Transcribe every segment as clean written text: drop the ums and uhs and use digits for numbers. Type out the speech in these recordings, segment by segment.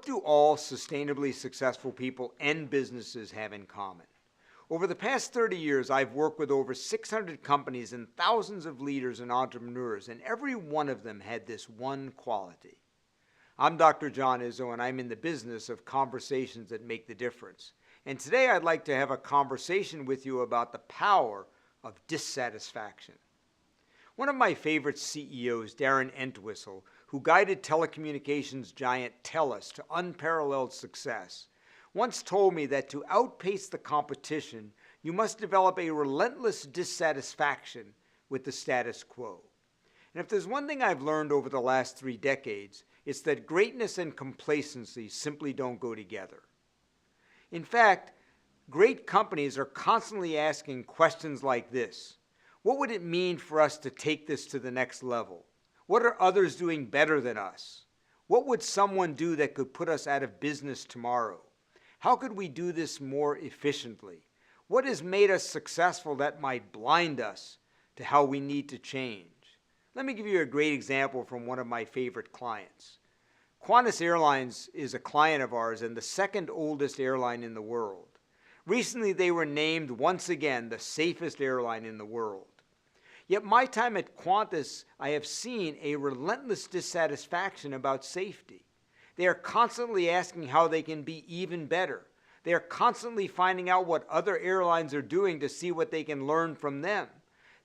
What do all sustainably successful people and businesses have in common? Over the past 30 years, I've worked with over 600 companies and thousands of leaders and entrepreneurs, and every one of them had this one quality. I'm Dr. John Izzo, and I'm in the business of conversations that make the difference. And today I'd like to have a conversation with you about the power of dissatisfaction. One of my favorite CEOs, Darren Entwistle, who guided telecommunications giant TELUS to unparalleled success, once told me that to outpace the competition, you must develop a relentless dissatisfaction with the status quo. And if there's one thing I've learned over the last 3 decades, it's that greatness and complacency simply don't go together. In fact, great companies are constantly asking questions like this. What would it mean for us to take this to the next level? What are others doing better than us? What would someone do that could put us out of business tomorrow? How could we do this more efficiently? What has made us successful that might blind us to how we need to change? Let me give you a great example from one of my favorite clients. Qantas Airlines is a client of ours and the second oldest airline in the world. Recently, they were named once again the safest airline in the world. Yet my time at Qantas, I have seen a relentless dissatisfaction about safety. They are constantly asking how they can be even better. They are constantly finding out what other airlines are doing to see what they can learn from them.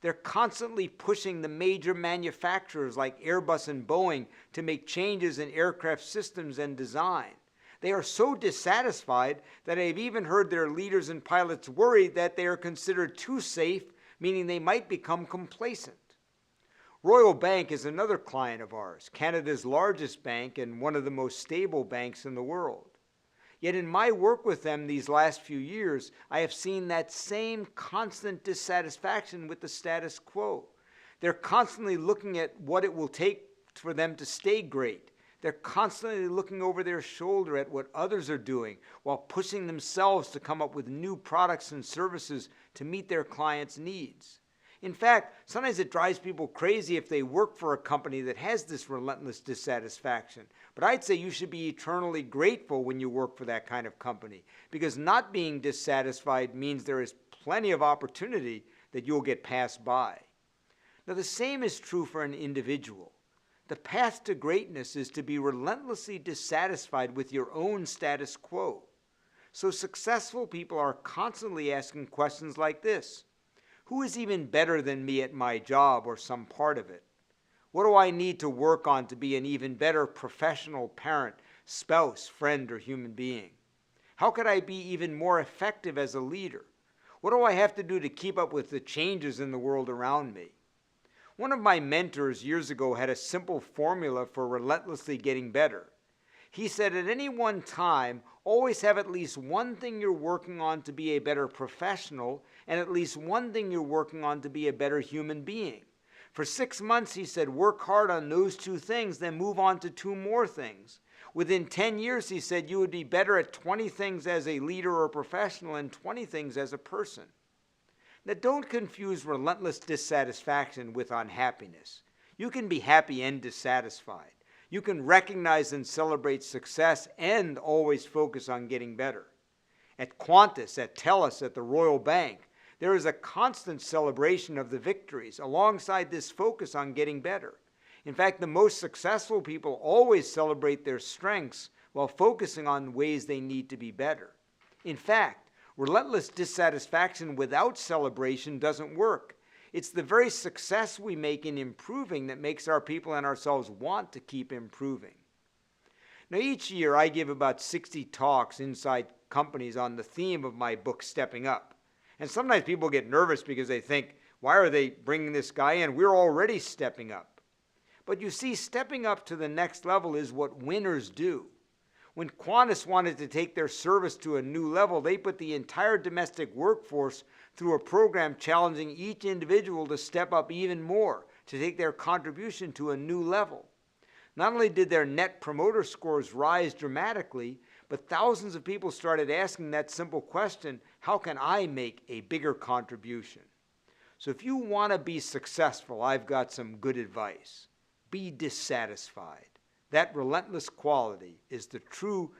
They're constantly pushing the major manufacturers like Airbus and Boeing to make changes in aircraft systems and design. They are so dissatisfied that I've even heard their leaders and pilots worried that they are considered too safe, meaning they might become complacent. Royal Bank is another client of ours, Canada's largest bank and one of the most stable banks in the world. Yet in my work with them these last few years, I have seen that same constant dissatisfaction with the status quo. They're constantly looking at what it will take for them to stay great. They're constantly looking over their shoulder at what others are doing while pushing themselves to come up with new products and services to meet their clients' needs. In fact, sometimes it drives people crazy if they work for a company that has this relentless dissatisfaction. But I'd say you should be eternally grateful when you work for that kind of company, because not being dissatisfied means there is plenty of opportunity that you'll get passed by. Now, the same is true for an individual. The path to greatness is to be relentlessly dissatisfied with your own status quo. So successful people are constantly asking questions like this. Who is even better than me at my job or some part of it? What do I need to work on to be an even better professional parent, spouse, friend, or human being? How could I be even more effective as a leader? What do I have to do to keep up with the changes in the world around me? One of my mentors years ago had a simple formula for relentlessly getting better. He said at any one time, always have at least one thing you're working on to be a better professional and at least one thing you're working on to be a better human being. For 6 months, he said, work hard on those 2 things, then move on to 2 more things. Within 10 years, he said, you would be better at 20 things as a leader or professional and 20 things as a person. Now, don't confuse relentless dissatisfaction with unhappiness. You can be happy and dissatisfied. You can recognize and celebrate success and always focus on getting better. At Qantas, at TELUS, at the Royal Bank, there is a constant celebration of the victories alongside this focus on getting better. In fact, the most successful people always celebrate their strengths while focusing on ways they need to be better. In fact, relentless dissatisfaction without celebration doesn't work. It's the very success we make in improving that makes our people and ourselves want to keep improving. Now, each year I give about 60 talks inside companies on the theme of my book, Stepping Up. And sometimes people get nervous because they think, why are they bringing this guy in? We're already stepping up. But you see, stepping up to the next level is what winners do. When Qantas wanted to take their service to a new level, they put the entire domestic workforce through a program challenging each individual to step up even more, to take their contribution to a new level. Not only did their net promoter scores rise dramatically, but thousands of people started asking that simple question, how can I make a bigger contribution? So if you want to be successful, I've got some good advice. Be dissatisfied. That relentless quality is the true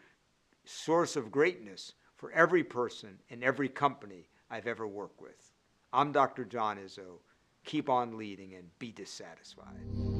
source of greatness for every person in every company I've ever worked with. I'm Dr. John Izzo. Keep on leading and be dissatisfied.